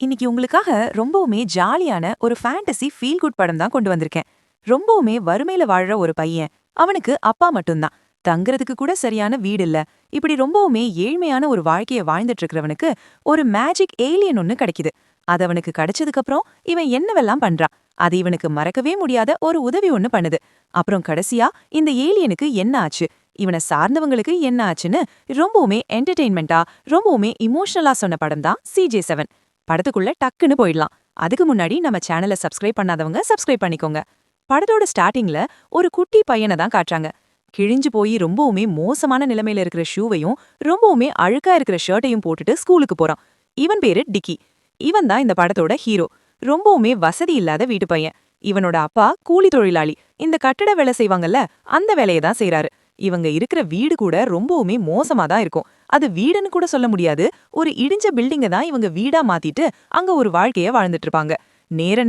இன்னைக்கு உங்களுக்காக ரொம்பவுமே ஜாலியான ஒரு ஃபேண்டசி ஃபீல் குட் படம் தான் கொண்டு வந்திருக்கேன். ரொம்பவுமே வறுமையில வாழ்ற ஒரு பையன். அவனுக்கு அப்பா மட்டும்தான். தங்குறதுக்கு கூட சரியான வீடு இல்ல. இப்படி ரொம்பவுமே ஏழ்மையான ஒரு வாழ்க்கைய வாழ்ந்துட்டு இருக்கிறவனுக்கு ஒரு மேஜிக் ஏலியன் ஒன்னு கிடைக்குது. அது அவனுக்கு கிடைச்சதுக்கு அப்புறம் இவன் என்னவெல்லாம் பண்றான். அது இவனுக்கு மறக்கவே முடியாத ஒரு உதவி ஒன்னு பண்ணுது. அப்புறம் கடைசியா இந்த ஏலியனுக்கு என்ன ஆச்சு, இவனை சார்ந்தவங்களுக்கு என்ன ஆச்சுன்னு ரொம்பவுமே என்டர்டெயின்மெண்டா, ரொம்பவுமே இமோஷனலா சொன்ன படம் தான் CJ7. படத்துக்குள்ள டக்குன்னு போயிடலாம். அதுக்கு முன்னாடி நம்ம சேனலை சப்ஸ்கிரைப் பண்ணாதவங்க சப்ஸ்கிரைப் பண்ணிக்கோங்க. படத்தோட ஸ்டார்டிங்ல ஒரு குட்டி பையனை தான் காட்டுறாங்க. கிழிஞ்சு போய் ரொம்பவுமே மோசமான நிலைமையில இருக்கிற ஷூவையும் ரொம்பவுமே அழுக்கா இருக்கிற ஷர்ட்டையும் போட்டுட்டு ஸ்கூலுக்கு போறான். இவன் பேரு டிக்கி. இவன் தான் இந்த படத்தோட ஹீரோ. ரொம்பவுமே வசதி இல்லாத வீட்டு பையன். இவனோட அப்பா கூலி தொழிலாளி. இந்த கட்டட வேலை செய்வாங்கல்ல, அந்த வேலையை தான் செய்றாரு. இவங்க இருக்கிற வீடு கூட ரொம்பவுமே மோசமா தான் இருக்கும். அது வீடுன்னு கூட சொல்ல முடியாது. ஒரு இடிஞ்ச பில்டிங்க தான் இவங்க வீடா மாத்திட்டு அங்க ஒரு வாழ்க்கைய வாழ்ந்துட்டு இருப்பாங்க.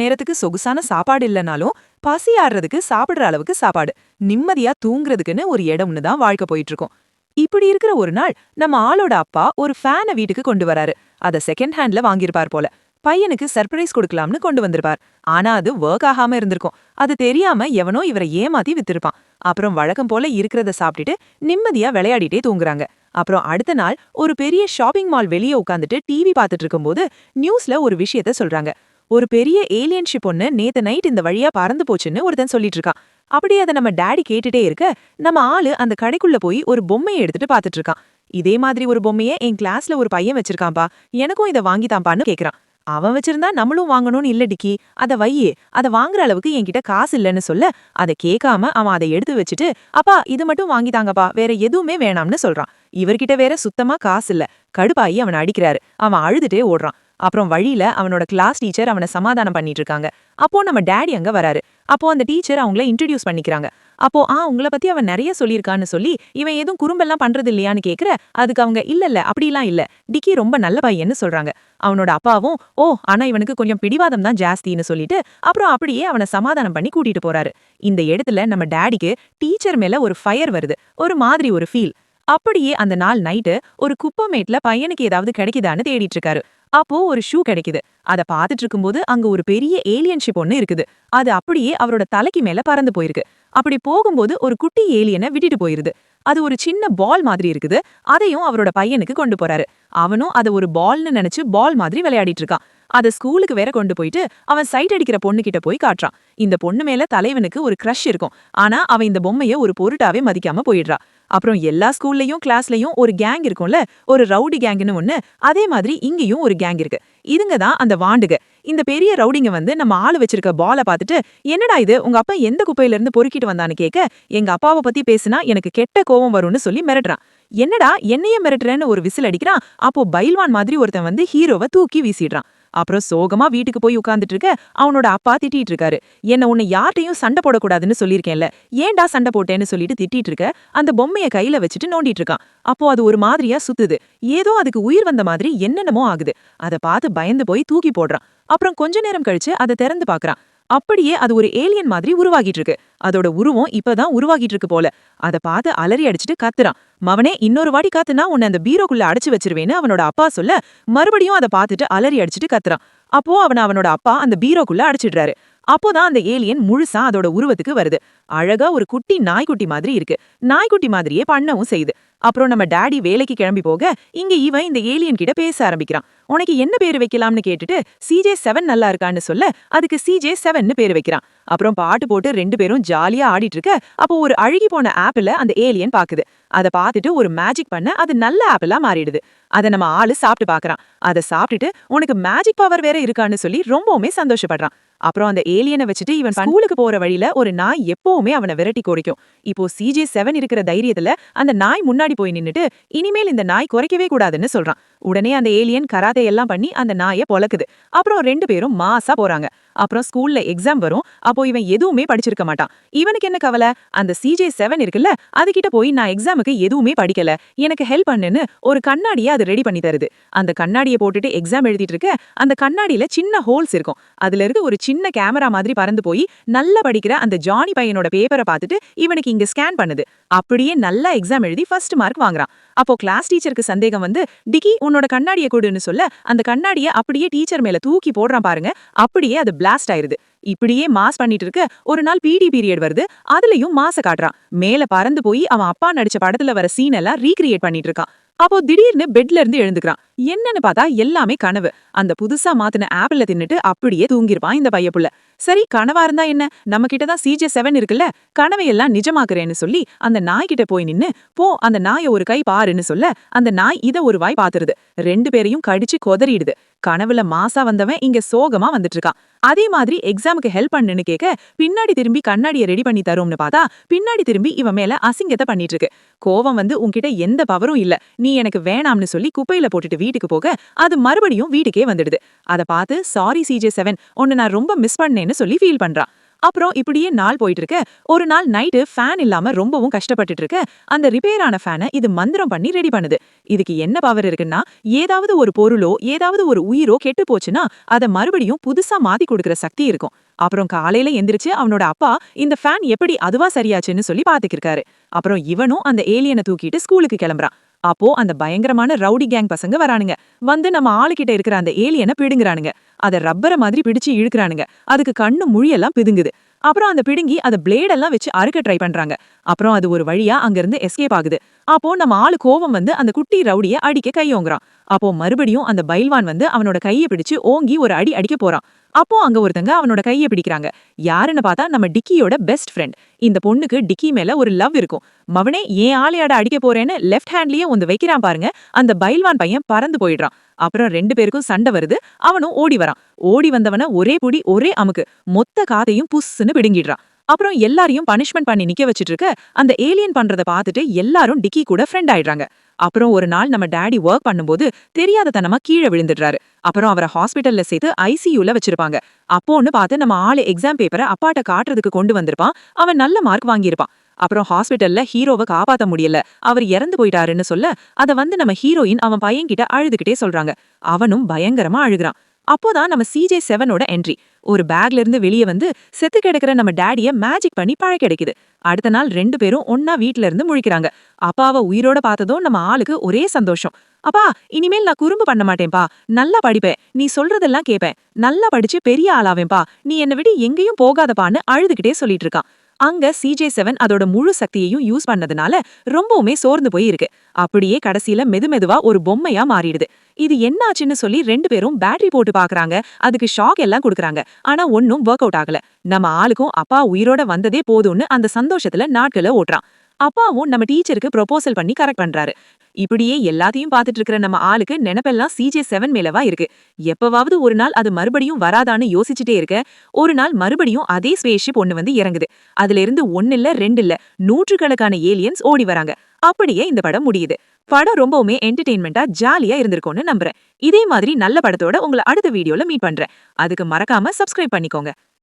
நேரத்துக்கு சொகுசான சாப்பாடு இல்லனாலும் பசி ஆறுறதுக்கு சாப்பிடுற அளவுக்கு சாப்பாடு, நிம்மதியா தூங்குறதுக்குன்னு ஒரு இடம்னு தான் வாழ்க்கை போயிட்டு இருக்கும். இப்படி இருக்கிற ஒரு நாள் நம்ம ஆளோட அப்பா ஒரு ஃபேனை வீட்டுக்கு கொண்டு வராரு. அத செகண்ட் ஹேண்ட்ல வாங்கியிருப்பார் போல. பையனுக்கு சர்ப்ரைஸ் கொடுக்கலாம்னு கொண்டு வந்திருப்பார். ஆனா அது ஒர்க் ஆகாம இருந்திருக்கும். அது தெரியாம எவனோ இவரை ஏமாத்தி வித்திருப்பான். அப்புறம் வழக்கம் போல இருக்கிறத சாப்பிட்டுட்டு நிம்மதியா விளையாடிட்டே தூங்குறாங்க. அப்புறம் அடுத்த நாள் ஒரு பெரிய ஷாப்பிங் மால் வெளியே உட்காந்துட்டு டிவி பார்த்துட்டு இருக்கும்போது நியூஸ்ல ஒரு விஷயத்த சொல்றாங்க. ஒரு பெரிய ஏலியன் ஷிப் ஒன்னு நேத்து நைட் இந்த வழியா பறந்து போச்சுன்னு ஒருத்தன் சொல்லிட்டு இருக்கான். அப்படியே அதை நம்ம டாடி கேட்டுட்டே இருக்க, நம்ம ஆளு அந்த கடைக்குள்ள போய் ஒரு பொம்மையை எடுத்துட்டு பாத்துட்டு இருக்கான். இதே மாதிரி ஒரு பொம்மையை என் கிளாஸ்ல ஒரு பையன் வச்சிருக்கான்பா, எனக்கும் இதை வாங்கித்தான்பான்னு கேக்குறான். அவன் வச்சிருந்தா நம்மளும் வாங்கணும்னு இல்ல டிக்கி, அத வையே, அத வாங்குற அளவுக்கு என்கிட்ட காசு இல்லன்னு சொல்ல, அதை கேட்காம அவன் அதை எடுத்து வச்சுட்டு, அப்பா இது மட்டும் வாங்கித்தாங்கப்பா, வேற எதுவுமே வேணாம்னு சொல்றான். இவர்கிட்ட வேற சுத்தமா காசு இல்ல. கடுப்பாயி அவனை அடிக்கிறாரு. அவன் அழுதுட்டே ஓடுறான். அப்புறம் வழியில அவனோட கிளாஸ் டீச்சர் அவனை சமாதானம் பண்ணிட்டு இருக்காங்க. அப்போ நம்ம டாடி அங்க வராரு. அப்போ அந்த டீச்சர் அவங்கள இன்ட்ரடியூஸ் பண்ணிக்கிறாங்க. அப்போ உங்களை பத்தி அவன் நிறைய சொல்லியிருக்கான்னு சொல்லி, இவன் எதுவும் குறும்பெல்லாம் பண்றது இல்லையான்னு கேக்குற, அதுக்கு அவங்க இல்ல அப்படிலாம் இல்ல, டிக்கி ரொம்ப நல்ல பையன்னு சொல்றாங்க. அவனோட அப்பாவும் ஓ ஆனா இவனுக்கு கொஞ்சம் பிடிவாதம் தான் ஜாஸ்தின்னு சொல்லிட்டு அப்புறம் அப்படியே அவனை சமாதானம் பண்ணி கூட்டிட்டு போறாரு. இந்த இடத்துல நம்ம டாடிக்கு டீச்சர் மேல ஒரு ஃபயர் வருது. ஒரு மாதிரி ஒரு ஃபீல். அப்படியே அந்த நாள் நைட்டு ஒரு குப்பமேட்ல பையனுக்கு ஏதாவது கிடைக்குதான்னு தேடிட்டு இருக்காரு. அப்போ ஒரு ஷூ கிடைக்குது. அத பாத்துட்டு இருக்கும்போது அங்க ஒரு பெரிய ஏலியன் ஷிப் ஒன்னு இருக்குது. அது அப்படியே அவரோட தலைக்கு மேல பறந்து போயிருக்கு. அப்படி போகும்போது ஒரு குட்டி ஏலியனை விட்டுட்டு போயிருது. அது ஒரு சின்ன பால் மாதிரி இருக்குது. அதையும் அவரோட பையனுக்கு கொண்டு போறாரு. அவனும் அதை ஒரு பால்னு நினைச்சு பால் மாதிரி விளையாடிட்டு இருக்கான். அத ஸ்கூலுக்கு வேற கொண்டு போயிட்டு அவன் சைட் அடிக்கிற பொண்ணு கிட்ட போய் காட்டுறான். இந்த பொண்ணு மேல தலைவனுக்கு ஒரு கிரஷ் இருக்கும். ஆனா அவன் இந்த பொம்மைய ஒரு பொருட்டாவே மதிக்காம போயிடுறா. அப்புறம் எல்லா ஸ்கூல்லயும் கிளாஸ்லயும் ஒரு கேங் இருக்கும்ல, ஒரு ரவுடி கேங்னு ஒண்ணு. அதே மாதிரி இங்கேயும் ஒரு கேங் இருக்கு. இதுங்க தான் அந்த வாண்டுக. இந்த பெரிய ரவுடிங்க வந்து நம்ம ஆளு வச்சிருக்க பால பாத்துட்டு, என்னடா இது உங்க அப்பா எந்த குப்பையில இருந்து பொறுக்கிட்டு வந்தான்னு கேட்க, எங்க அப்பாவை பத்தி பேசினா எனக்கு கெட்ட கோவம் வரும்னு சொல்லி மிரட்டுறான். என்னடா என்னைய மிரட்டுறேன்னு ஒரு விசில் அடிக்கிறான். அப்போ பைல்வான் மாதிரி ஒருத்தன் வந்து ஹீரோவை தூக்கி வீசிடுறான். அப்புறம் சோகமா வீட்டுக்கு போய் உட்கார்ந்துட்டு இருக்க அவனோட அப்பா திட்டிட்டு இருக்காரு. என்ன உன்னை யார்ட்டையும் சண்டை போடக்கூடாதுன்னு சொல்லியிருக்கேன்ல, ஏன்டா சண்டை போட்டேன்னு சொல்லிட்டு திட்டிட்டு இருக்க. அந்த பொம்மைய கையில வச்சுட்டு நோண்டிட்டு இருக்கான். அப்போ அது ஒரு மாதிரியா சுத்துது. ஏதோ அதுக்கு உயிர் வந்த மாதிரி என்னென்னமோ ஆகுது. அதை பார்த்து பயந்து போய் தூக்கி போடுறான். அப்புறம் கொஞ்ச நேரம் கழிச்சு அதை திறந்து பாக்குறான். அப்படியே அது ஒரு ஏலியன் மாதிரி உருவாகிட்டு இருக்கு. அதோட உருவம் இப்பதான் உருவாகிட்டு இருக்கு போல. அதை பார்த்து அலறி அடிச்சுட்டு கத்துறான். மவனே இன்னொரு வாட்டி காத்துனா உன்னை அந்த பீரோக்குள்ள அடைச்சு வச்சிருவேன்னு அவனோட அப்பா சொல்ல, மறுபடியும் அதை பார்த்துட்டு அலறி அடிச்சுட்டு கத்துறான். அப்போ அவனோட அப்பா அந்த பீரோக்குள்ள அடைச்சிடுறாரு. அப்போதான் அந்த ஏலியன் முழுசா அதோட உருவத்துக்கு வருது. அழகா ஒரு குட்டி நாய்க்குட்டி மாதிரி இருக்கு. நாய்க்குட்டி மாதிரியே பண்ணவும் செய்யுது. அப்புறம் நம்ம டாடி வேலைக்கு கிளம்பி போக இங்க இவன் இந்த ஏலியன் கிட்ட பேச ஆரம்பிக்கிறான். உனக்கு என்ன பேரு வைக்கலாம்னு கேட்டுட்டு CJ7 நல்லா இருக்கான்னு சொல்ல, அதுக்கு CJ7ன்னு பேரு வைக்கிறான். அப்புறம் பாட்டு போட்டு ரெண்டு பேரும் ஜாலியா ஆடிட்டு இருக்க, அப்போ ஒரு அழுகி போன ஆப்பிள அந்த ஏலியன் பாக்குது. அதை பார்த்துட்டு ஒரு மேஜிக் பண்ண அது நல்ல ஆப்பிளா மாறிடுது. அதை நம்ம ஆளு சாப்பிட்டு பாக்குறான். அதை சாப்பிட்டுட்டு உனக்கு மேஜிக் பவர் வேற இருக்கான்னு சொல்லி ரொம்பவுமே சந்தோஷப்படுறான். அப்புறம் அந்த ஏலியனை வச்சுட்டு இவன் ஸ்கூலுக்கு போற வழியில ஒரு நாய் எப்பவுமே அவனை விரட்டி குறைக்கும். இப்போ CJ7 இருக்கிற தைரியத்துல அந்த நாய் முன்னாடி போய் நின்னுட்டு, இனிமேல் இந்த நாய் குறைக்கவே கூடாதுன்னு சொல்றான். உடனே அந்த ஏலியன் கராத்தே எல்லாம் பண்ணி அந்த நாயை பொளக்குது. அப்புறம் ரெண்டு பேரும் மாசா போறாங்க. அப்புறம் ஸ்கூல்ல எக்ஸாம் வரும். அப்போ இவன் எதுவுமே படிச்சிருக்க மாட்டான். இவனுக்கு என்ன கவலை, அந்த CJ7 இருக்குல்ல, அதுகிட்ட போய் நான் எக்ஸாமுக்கு எதுவுமே படிக்கல, எனக்கு ஹெல்ப் பண்ணுன்னு ஒரு கண்ணாடியை அது ரெடி பண்ணி தருது. அந்த கண்ணாடியை போட்டுட்டு எக்ஸாம் எழுதிட்டு இருக்க, அந்த கண்ணாடியில சின்ன ஹோல்ஸ் இருக்கும். அதுல இருந்து ஒரு சின்ன கேமரா மாதிரி பறந்து போய் நல்லா படிக்கிற அந்த ஜானி பையனோட பேப்பரை பார்த்துட்டு இவனுக்கு இங்க ஸ்கேன் பண்ணுது. அப்படியே நல்லா எக்ஸாம் எழுதி ஃபர்ஸ்ட் மார்க் வாங்குறான். அப்போ கிளாஸ் டீச்சருக்கு சந்தேகம் வந்து, டிக்கி உன்னோட கண்ணாடிய கொடுன்னு சொல்ல அந்த கண்ணாடிய அப்படியே டீச்சர் மேல தூக்கி போடுறான் பாருங்க. அப்படியே அது பிளாஸ்ட் ஆயிருது. இப்படியே மாஸ் பண்ணிட்டு இருக்க ஒரு நாள் பிடி பீரியட் வருது. அதுலயும் மாச காட்டுறான். மேல பறந்து போய் அவன் அப்பா நடிச்ச படத்துல வர சீன் எல்லாம் ரீக்ரியேட் பண்ணிட்டு இருக்கான். அப்போ திடீர்னு பெட்ல இருந்து எழுந்துக்கிறான். என்னன்னு பார்த்தா எல்லாமே கனவு. அந்த புதுசா மாத்தின ஆப்பிள தின்னுட்டு அப்படியே தூங்கிருப்பான் இந்த பையப்புள்ள. சரி, கனவா இருந்தா என்ன, நம்ம கிட்டதான் CJ7 இருக்குல்ல, கனவையெல்லாம் நிஜமாக்குறேன்னு சொல்லி அந்த நாய் கிட்ட போய் நின்னு, போ அந்த நாய ஒரு கை பாருன்னு சொல்ல அந்த நாய் இத ஒரு வாய் பாத்துருது. 2 பேரையும் கடிச்சு கொதறிடுது. கனவுல மாசா வந்தவன் இங்க சோகமா வந்துட்டு இருக்கான். அதே மாதிரி எக்ஸாமுக்கு ஹெல்ப் பண்ணுன்னு கேட்க பின்னாடி திரும்பி கண்ணாடியை ரெடி பண்ணி தரும்னு பார்த்தா பின்னாடி திரும்பி இவன் மேல அசிங்கத்தை பண்ணிட்டு இருக்கு. கோவம் வந்து உன்கிட்ட எந்த பவரும் இல்ல, நீ எனக்கு வேணாம்னு சொல்லி குப்பையில போட்டுட்டு வீட்டுக்கு போக அது மறுபடியும் வீட்டுக்கே வந்துடுது. அத பார்த்து சாரி CJ7, உன்னை நான் ரொம்ப மிஸ் பண்ணேன்னு சொல்லி ஃபீல் பண்றான். அப்புறம் இப்படியே நாள் போயிட்டு இருக்க ஒரு நாள் நைட்டு ஃபேன் இல்லாம ரொம்பவும் கஷ்டப்பட்டுட்டு இருக்க அந்த ரிப்பேர் ஆன ஃபேனை இது மந்திரம் பண்ணி ரெடி பண்ணுது. இதுக்கு என்ன பவர் இருக்குன்னா, ஏதாவது ஒரு பொருளோ ஏதாவது ஒரு உயிரோ கெட்டு போச்சுன்னா அதை மறுபடியும் புதுசா மாத்தி கொடுக்கற சக்தி இருக்கும். அப்புறம் காலையில எந்திரிச்சு அவனோட அப்பா இந்த ஃபேன் எப்படி அதுவா சரியாச்சுன்னு சொல்லி பாத்துக்கிருக்காரு. அப்புறம் இவனும் அந்த ஏலியனை தூக்கிட்டு ஸ்கூலுக்கு கிளம்புறான். அப்போ அந்த பயங்கரமான ரவுடி கேங் பசங்க வரானுங்க. வந்து நம்ம ஆளுகிட்ட இருக்கிற அந்த ஏலியனை பிடுங்குறானுங்க. அத ரப்பரை மாதிரி பிடிச்சு இழுக்கிறானுங்க. அதுக்கு கண்ணு முழியெல்லாம் பிதுங்குது. அப்புறம் அந்த பிடுங்கி அத பிளேடெல்லாம் வச்சு அறுக்க ட்ரை பண்றாங்க. அப்புறம் அது ஒரு வழியா அங்கிருந்து எஸ்கேப் ஆகுது. அப்போ நம்ம ஆளு கோவம் வந்து அந்த குட்டி ரவுடிய அடிக்க கையோங்குறான். அப்போ மறுபடியும் அந்த பைல்வான் வந்து அவனோட கையை பிடிச்சு ஓங்கி ஒரு அடி அடிக்க போறான். அப்போ அங்க ஒருத்தங்க அவனோட கையை பிடிக்கிறாங்க. யாருன்னு பார்த்தா நம்ம டிக்கியோட பெஸ்ட் ஃப்ரெண்ட். இந்த பொண்ணுக்கு டிக்கி மேல ஒரு லவ் இருக்கும். மவனே ஏன் ஆளையாட அடிக்க போறேன்னு லெஃப்ட் ஹேண்ட்லயே ஒன்னு வைக்கிறான் பாருங்க. அந்த பைல்வான் பையன் பறந்து போயிடுறான். அப்புறம் 2 பேருக்கும் சண்டை வருது. அவனும் ஓடி வரான். ஓடி வந்தவன ஒரே புடி ஒரே அமுக்கு மொத்த காதையும் புஸ்ஸுன்னு பிடுங்கிடுறான். அப்புறம் எல்லாரையும் பனிஷ்மெண்ட் பண்ணி நிக்க வச்சிட்டு இருக்க அந்த ஏலியன் பண்றத பார்த்துட்டு எல்லாரும் டிக்கி கூட ஃப்ரெண்ட் ஆயிடுறாங்க. அப்புறம் ஒரு நாள் நம்ம டாடி ஒர்க் பண்ணும்போது தெரியாத தனமா கீழே விழுந்துடுறாரு. அப்புறம் அவரை ஹாஸ்பிட்டல்ல சேர்த்து ICUல வச்சிருப்பாங்க. அப்போன்னு பார்த்து நம்ம ஆளு எக்ஸாம் பேப்பரை அப்பாட்ட காட்டுறதுக்கு கொண்டு வந்திருப்பான். அவன் நல்ல மார்க் வாங்கியிருப்பான். அப்புறம் ஹாஸ்பிட்டல்ல ஹீரோவை காப்பாத்த முடியல, அவர் இறந்து போயிட்டாருன்னு சொல்ல அத வந்து நம்ம ஹீரோயின் அவன் பையன்கிட்ட அழுதுகிட்டே சொல்றாங்க. அவனும் பயங்கரமா அழுகுறான். அப்போதான் நம்ம CJ7ஓட என்ட்ரி. ஒரு பேக்ல இருந்து வெளியே வந்து செத்து கிடக்கிற நம்ம டாடிய மேஜிக் பண்ணி பழக்க கிடைக்குது. அடுத்த நாள் 2 பேரும் ஒன்னா வீட்ல இருந்து முழிக்கிறாங்க. அப்பாவை உயிரோட பார்த்ததும் நம்ம ஆளுக்கு ஒரே சந்தோஷம். அப்பா, இனிமேல் நான் குறும்பு பண்ண மாட்டேன்பா, நல்லா படிப்பேன், நீ சொல்றதெல்லாம் கேப்பேன், நல்லா படிச்சு பெரிய ஆளாவேன்பா, நீ என்னை விட்டு எங்கேயும் போகாதப்பான்னு அழுதுகிட்டே சொல்லிட்டு இருக்கான். அங்க CJ7 அதோட முழு சக்தியையும் யூஸ் பண்ணதுனால ரொம்பவுமே சோர்ந்து போய் இருக்கு. அப்படியே கடைசியில மெதுமெதுவா ஒரு பொம்மையா மாறிடுது. இது என்னாச்சுன்னு சொல்லி 2 பேரும் பேட்டரி போட்டு பாக்குறாங்க. அதுக்கு ஷாக் எல்லாம் கொடுக்குறாங்க. ஆனா ஒன்னும் ஒர்க் அவுட் ஆகல. நம்ம ஆளுக்கும் அப்பா உயிரோட வந்ததே போதும்னு அந்த சந்தோஷத்துல நாட்களை ஓட்டுறான். அப்பாவும் நம்ம டீச்சருக்கு ப்ரொபோசல் பண்ணி கரெக்ட் பண்றாரு. இப்படியே எல்லாத்தையும் பார்த்துட்டு இருக்கிற நம்ம ஆளுக்கு நினைப்பெல்லாம் CJ7 மேலவா இருக்கு. எப்பவாவது ஒரு நாள் அது மறுபடியும் வராதான்னு யோசிச்சுட்டே இருக்க ஒரு நாள் மறுபடியும் அதே ஸ்பேஸ்ஷிப் ஒண்ணு வந்து இறங்குது. அதுல இருந்து 1 இல்ல 2 இல்ல 100கணக்கான ஏலியன்ஸ் ஓடி வராங்க. அப்படியே இந்த படம் முடியுது. படம் ரொம்பவுமே என்டர்டெயின்மெண்டா ஜாலியா இருந்திருக்கும்னு நம்புறேன். இதே மாதிரி நல்ல படத்தோட உங்களை அடுத்த வீடியோல மீட் பண்றேன். அதுக்கு மறக்காம சப்ஸ்கிரைப் பண்ணிக்கோங்க.